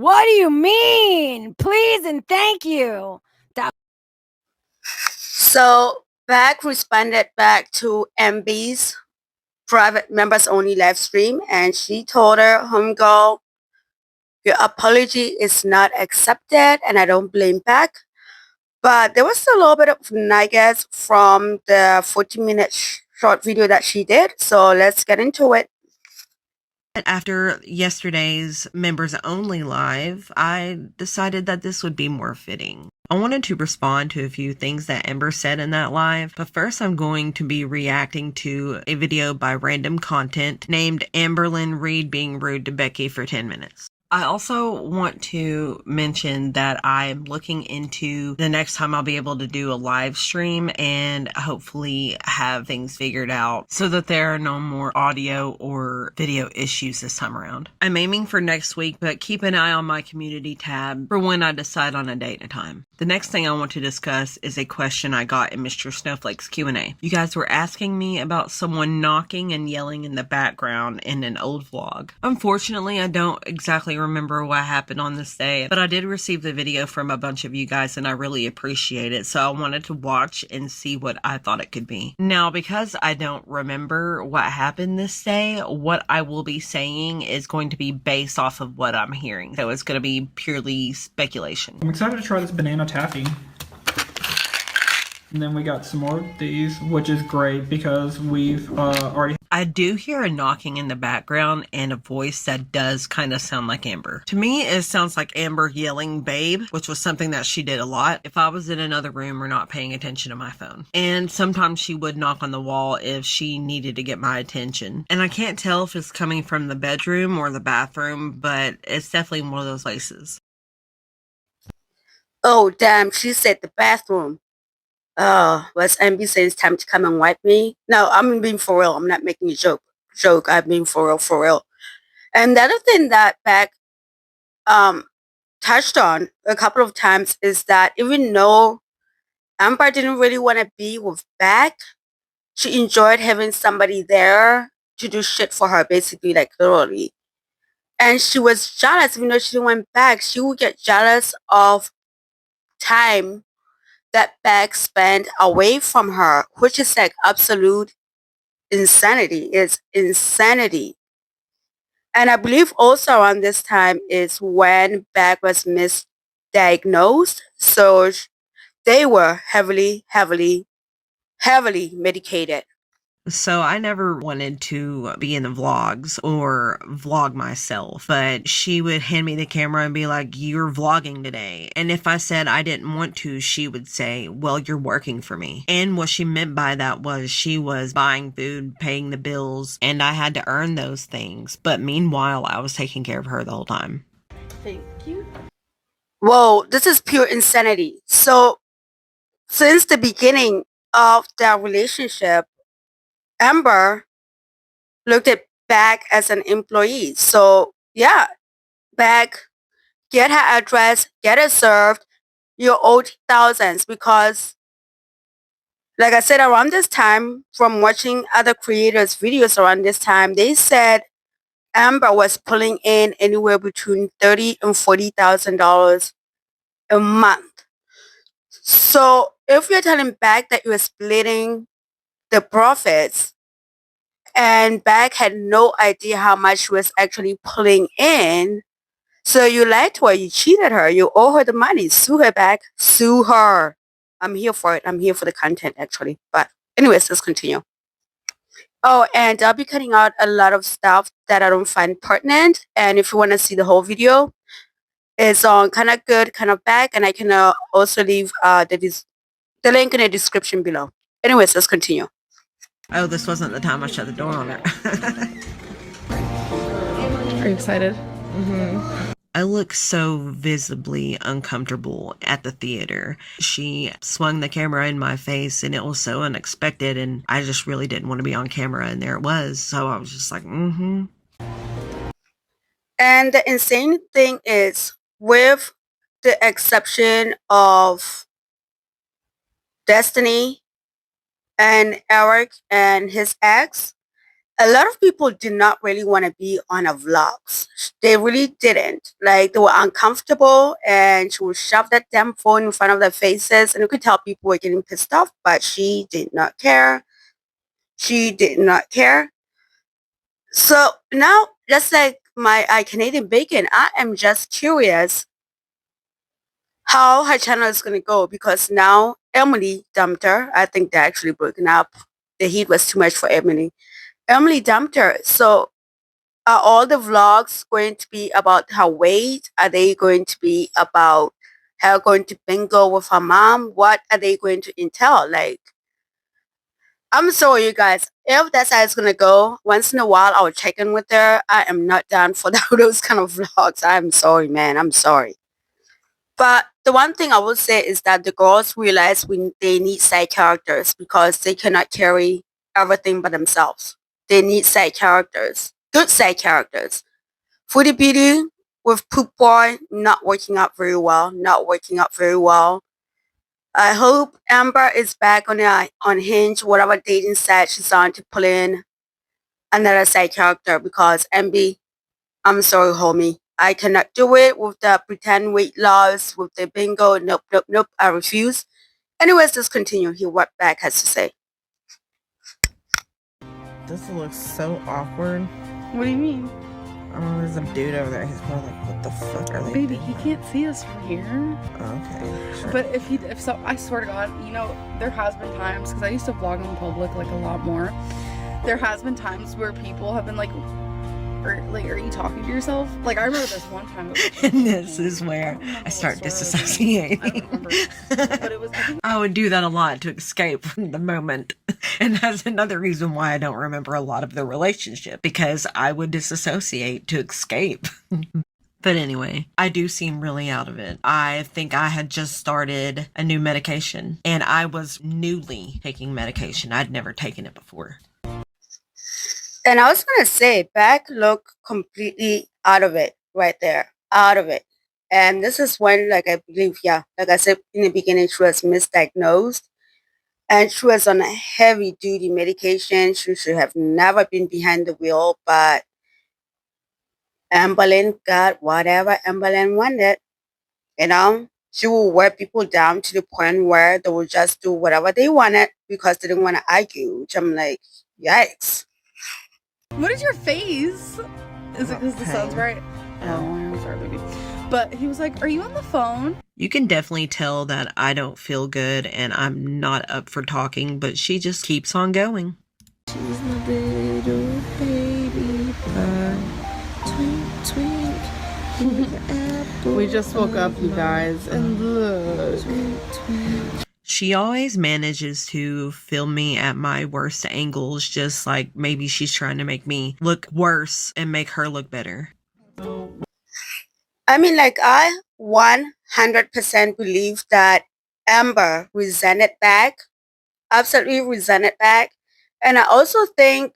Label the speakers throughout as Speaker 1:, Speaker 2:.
Speaker 1: What do you mean? Please and thank you.
Speaker 2: So Beck responded back to MB's private members only live stream, and she told her homegirl, your apology is not accepted, and I don't blame Beck. But there was a little bit of niggas from the 14-minute short video that she did. So let's get into it.
Speaker 3: After yesterday's members only live, I decided that this would be more fitting. I wanted to respond to a few things that Ember said in that live, but first I'm going to be reacting to a video by Random Content named Amberlyn Reed being rude to Becky for 10 minutes. I also want to mention that I'm looking into the next time I'll be able to do a live stream and hopefully have things figured out so that there are no more audio or video issues this time around. I'm aiming for next week, but keep an eye on my community tab for when I decide on a date and a time. The next thing I want to discuss is a question I got in Mr. Snowflake's Q&A. You guys were asking me about someone knocking and yelling in the background in an old vlog. Unfortunately, I don't exactly remember what happened on this day, but I did receive the video from a bunch of you guys and I really appreciate it, so I wanted to watch and see what I thought it could be. Now, because I don't remember what happened this day, what I will be saying is going to be based off of what I'm hearing, so it's going to be purely speculation.
Speaker 4: I'm excited to try this banana taffy. And then we got some more of these, which is great because we've already...
Speaker 3: I do hear a knocking in the background and a voice that does kind of sound like Amber. To me, it sounds like Amber yelling babe, which was something that she did a lot if I was in another room or not paying attention to my phone. And sometimes she would knock on the wall if she needed to get my attention. And I can't tell if it's coming from the bedroom or the bathroom, but it's definitely one of those places.
Speaker 2: Oh, damn, she said the bathroom. Was MB saying it's time to come and wipe me? No, I'm being for real. I'm not making a joke. I'm being for real, for real. And the other thing that Beck touched on a couple of times is that even though Amber didn't really want to be with Beck, she enjoyed having somebody there to do shit for her, basically, like literally. And she was jealous, even though she didn't want Beck. She would get jealous of time that Beck spent away from her, which is like absolute insanity. It's insanity. And I believe also around this time is when Beck was misdiagnosed. So they were heavily medicated.
Speaker 3: So I never wanted to be in the vlogs or vlog myself, but she would hand me the camera and be like, you're vlogging today. And if I said I didn't want to, she would say, well, you're working for me. And what she meant by that was she was buying food, paying the bills, and I had to earn those things. But meanwhile, I was taking care of her the whole time.
Speaker 2: Thank you. Whoa, this is pure insanity. So since the beginning of their relationship, Amber looked at Beck as an employee. So yeah, Beck, get her address, get it served. You're owed thousands because, like I said, around this time, from watching other creators' videos around this time, they said Amber was pulling in anywhere between $30,000 and $40,000 a month. So if you're telling Beck that you're splitting the profits, and Beck had no idea how much she was actually pulling in, so you lied to her, you cheated her, you owe her the money, sue her back, sue her. I'm here for it. I'm here for the content, actually. But anyways, let's continue. Oh, and I'll be cutting out a lot of stuff that I don't find pertinent. And if you want to see the whole video, it's on kind of good, kind of bad, and I can also leave the link in the description below. Anyways, let's continue.
Speaker 3: Oh, this wasn't the time I shut the door on her.
Speaker 5: Are you excited?
Speaker 3: Mm-hmm. I look so visibly uncomfortable at the theater. She swung the camera in my face and it was so unexpected and I just really didn't want to be on camera and there it was. So I was just like, mm-hmm.
Speaker 2: And the insane thing is, with the exception of Destiny and Eric and his ex, a lot of people did not really want to be on her vlogs. They really didn't. Like, they were uncomfortable, and she would shove that damn phone in front of their faces, and you could tell people were getting pissed off, but she did not care. She did not care. So now, just like my Canadian bacon, I am just curious how her channel is going to go, because now Emily dumped her. I think they're actually broken up. The heat was too much for Emily. Emily dumped her. So are all the vlogs going to be about her weight? Are they going to be about her going to bingo with her mom? What are they going to entail? Like, I'm sorry, you guys. If that's how it's gonna go, once in a while I'll check in with her. I am not down for those kind of vlogs. I'm sorry, man. I'm sorry. But the one thing I will say is that the girls realize they need side characters, because they cannot carry everything by themselves. They need side characters. Good side characters. Foodie Beauty with Poop Boy not working out very well. Not working out very well. I hope Amber is back on Hinge, whatever dating site she's on, to pull in another side character, because MB, I'm sorry, homie. I cannot do it with the pretend weight loss, with the bingo. Nope, nope, nope. I refuse. Anyways, let's continue. Hear what Beck has to say.
Speaker 5: This looks so awkward.
Speaker 6: What do you mean?
Speaker 5: Oh, there's a dude over there. He's probably like, what the fuck are they
Speaker 6: Baby,
Speaker 5: doing?
Speaker 6: he can't see us from here.
Speaker 5: Okay, sure.
Speaker 6: But if so, I swear to God, you know, there has been times, because I used to vlog in public like a lot more. There has been times where people have been like, are you talking to yourself? Like, I remember this one time.
Speaker 3: And this is where I start disassociating.
Speaker 6: I don't remember. But it was,
Speaker 3: I would do that a lot to escape from the moment. And that's another reason why I don't remember a lot of the relationship, because I would disassociate to escape. But anyway, I do seem really out of it. I think I had just started a new medication, and I was newly taking medication. I'd never taken it before.
Speaker 2: And I was going to say, Beck looked completely out of it right there. Out of it. And this is when, like, I believe, yeah, like I said in the beginning, she was misdiagnosed. And she was on a heavy-duty medication. She should have never been behind the wheel, but Amberlyn got whatever Amberlyn wanted. You know? She will wear people down to the point where they will just do whatever they wanted because they didn't want to argue, which I'm like, yikes.
Speaker 6: what is your face? Is it because the sun's bright? Oh, I'm sorry, baby. But he was like, are you on the phone?
Speaker 3: You can definitely tell that I don't feel good and I'm not up for talking, but she just keeps on going.
Speaker 5: She's my little baby bird. Twink, twink.
Speaker 6: We just woke up, you guys, and look.
Speaker 3: She always manages to film me at my worst angles, just like maybe she's trying to make me look worse and make her look better.
Speaker 2: I mean, like, I 100% believe that Amber resented back, absolutely resented back. And I also think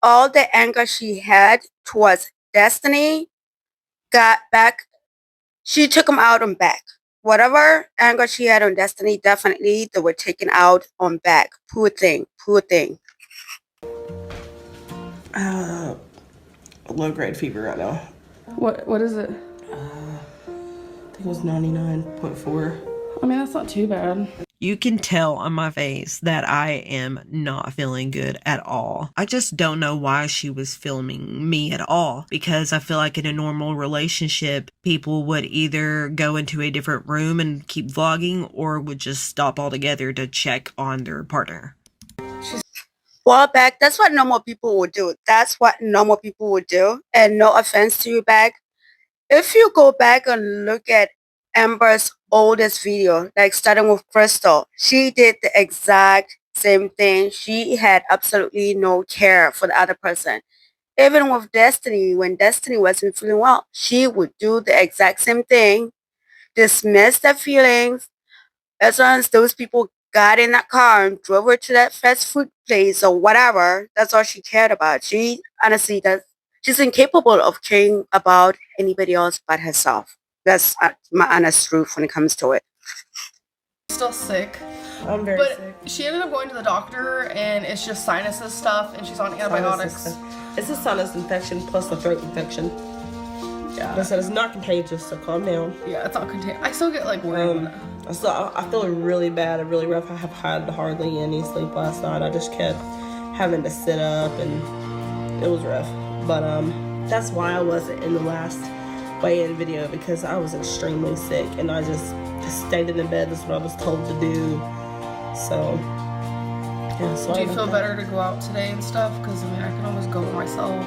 Speaker 2: all the anger she had towards Destiny got back. She took him out on Beck. Whatever anger she had on Destiny, definitely they were taken out on Beck. Poor thing, poor thing.
Speaker 5: Low grade fever right now.
Speaker 6: What is it?
Speaker 5: I think it was 99.4.
Speaker 6: I mean, that's not too bad.
Speaker 3: You can tell on my face that I am not feeling good at all. I just don't know why she was filming me at all, because I feel like in a normal relationship, people would either go into a different room and keep vlogging or would just stop altogether to check on their partner.
Speaker 2: Well, Beck, that's what normal people would do. That's what normal people would do. And no offense to you, Beck. If you go back and look at Amber's oldest video, like starting with Crystal, she did the exact same thing. She had absolutely no care for the other person. Even with Destiny, when Destiny wasn't feeling well, she would do the exact same thing, dismiss their feelings. As long as those people got in that car and drove her to that fast food place or whatever, that's all she cared about. She honestly does. She's incapable of caring about anybody else but herself. That's my honest truth when it comes to it.
Speaker 6: Still sick.
Speaker 5: I'm very
Speaker 6: But
Speaker 5: sick.
Speaker 6: she ended up going to the doctor, and it's just sinuses stuff, and she's on antibiotics.
Speaker 5: It's a sinus infection plus a throat infection.
Speaker 6: Yeah.
Speaker 5: They said it's not contagious, so calm down.
Speaker 6: Yeah, it's not contagious. I still get like worried.
Speaker 5: I feel really bad, really rough. I have had hardly any sleep last night. I just kept having to sit up, and it was rough. But that's why I wasn't in the last weigh-in video, because I was extremely sick, and I just stayed in the bed. That's what I was told to do. So yeah. So
Speaker 6: do you feel better to go out today and stuff? Because I mean, I can always go myself.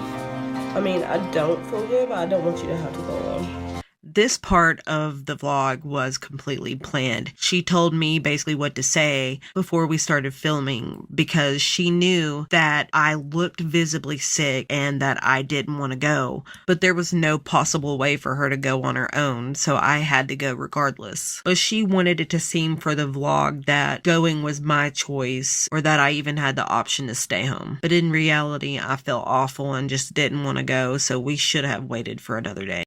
Speaker 5: I mean, I don't feel good, but I don't want you to have to go alone.
Speaker 3: This part of the vlog was completely planned. She told me basically what to say before we started filming because she knew that I looked visibly sick and that I didn't want to go. But there was no possible way for her to go on her own, so I had to go regardless. But she wanted it to seem for the vlog that going was my choice or that I even had the option to stay home. But in reality, I felt awful and just didn't want to go, so we should have waited for another day.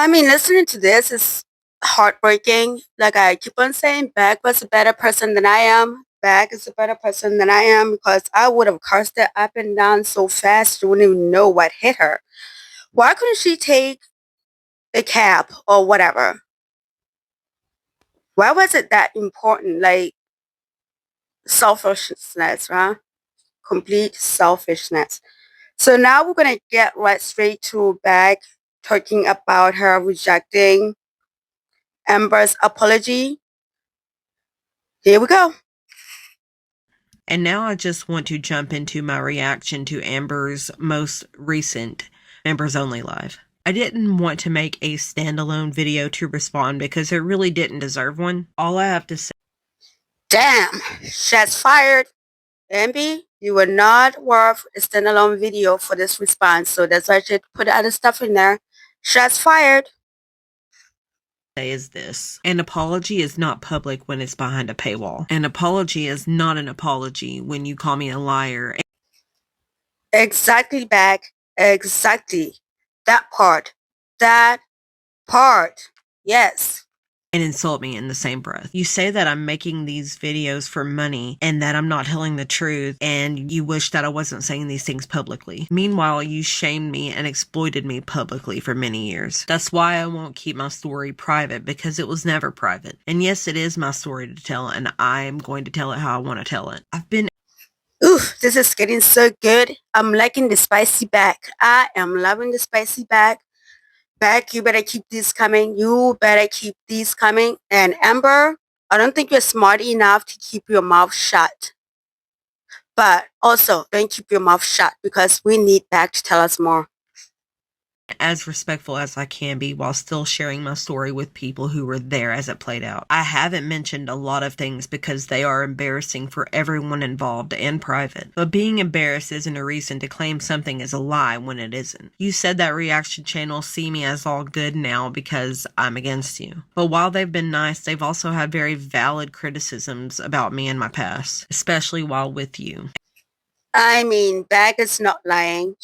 Speaker 2: I mean, listening to this is heartbreaking. Like I keep on saying, Beck was a better person than I am. Beck is a better person than I am because I would have cursed it up and down so fast you wouldn't even know what hit her. Why couldn't she take a cab or whatever? Why was it that important? Like selfishness, huh? Complete selfishness. So now we're going to get right straight to Beck talking about her rejecting Amber's apology. Here we go.
Speaker 3: And now I just want to jump into my reaction to Amber's most recent Members Only Live. I didn't want to make a standalone video to respond because it really didn't deserve one. All I have to say...
Speaker 2: Damn, shots fired. Amber, you were not worth a standalone video for this response, so that's why I should put other stuff in there. Shots fired.
Speaker 3: Is this. An apology is not public when it's behind a paywall. An apology is not an apology when you call me a liar.
Speaker 2: Exactly, Beck. Exactly. That part. Yes.
Speaker 3: And insult me in the same breath. You say that I'm making these videos for money and that I'm not telling the truth and you wish that I wasn't saying these things publicly. Meanwhile, you shamed me and exploited me publicly for many years. That's why I won't keep my story private because it was never private. And yes, it is my story to tell and I'm going to tell it how I want to tell it.
Speaker 2: Ooh, this is getting so good. I'm liking the spicy Beck. I am loving the spicy Beck. Beck, you better keep these coming. You better keep these coming. And Amber, I don't think you're smart enough to keep your mouth shut. But also, don't keep your mouth shut because we need Beck to tell us more.
Speaker 3: As respectful as I can be while still sharing my story with people who were there as it played out. I haven't mentioned a lot of things because they are embarrassing for everyone involved and private. But being embarrassed isn't a reason to claim something is a lie when it isn't. You said that reaction channels see me as all good now because I'm against you. But while they've been nice, they've also had very valid criticisms about me in my past, especially while with you.
Speaker 2: I mean, Beck is not lying.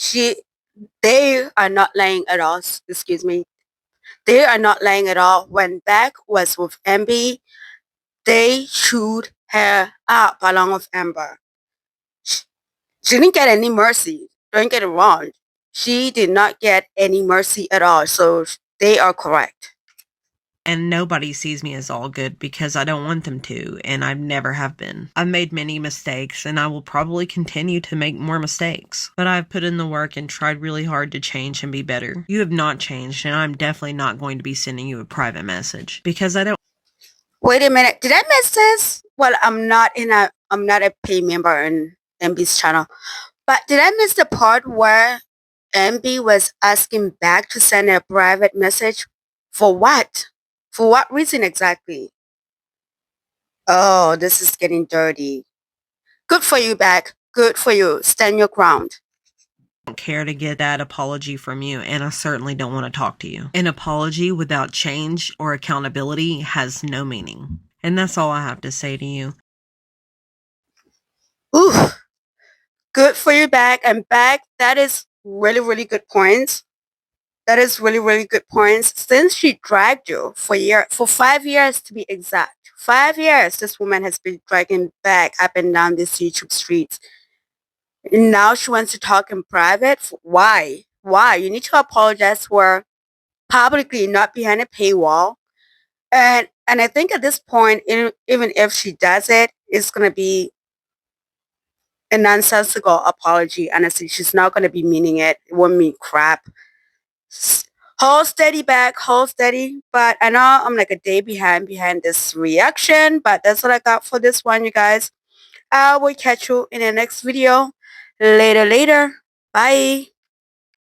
Speaker 2: They are not lying at all. Excuse me. They are not lying at all. When Beck was with Amber, they chewed her up along with Amber. She didn't get any mercy. Don't get it wrong. She did not get any mercy at all. So they are correct.
Speaker 3: And nobody sees me as all good because I don't want them to, and I never have been. I've made many mistakes, and I will probably continue to make more mistakes. But I've put in the work and tried really hard to change and be better. You have not changed, and I'm definitely not going to be sending you a private message because I don't...
Speaker 2: Wait a minute. Did I miss this? Well, I'm not a pay member in MB's channel. But did I miss the part where MB was asking Beck to send a private message? For what? For what reason exactly? Oh, this is getting dirty. Good for you, Beck. Good for you. Stand your ground.
Speaker 3: I don't care to get that apology from you, and I certainly don't want to talk to you. An apology without change or accountability has no meaning. And that's all I have to say to you.
Speaker 2: Ooh. Good for you, Beck. And Beck, that is really, really good points. That is really, really good points. Since she dragged you for 5 years to be exact, 5 years this woman has been dragging back up and down these YouTube streets. And now she wants to talk in private. Why? Why? You need to apologize for publicly, not behind a paywall. And I think at this point, even if she does it, it's gonna be a nonsensical apology. Honestly, she's not gonna be meaning it. It won't mean crap. Hold steady back, hold steady. But I know I'm like a day behind this reaction, but that's what I got for this one, you guys. I will catch you in the next video. Later. Bye.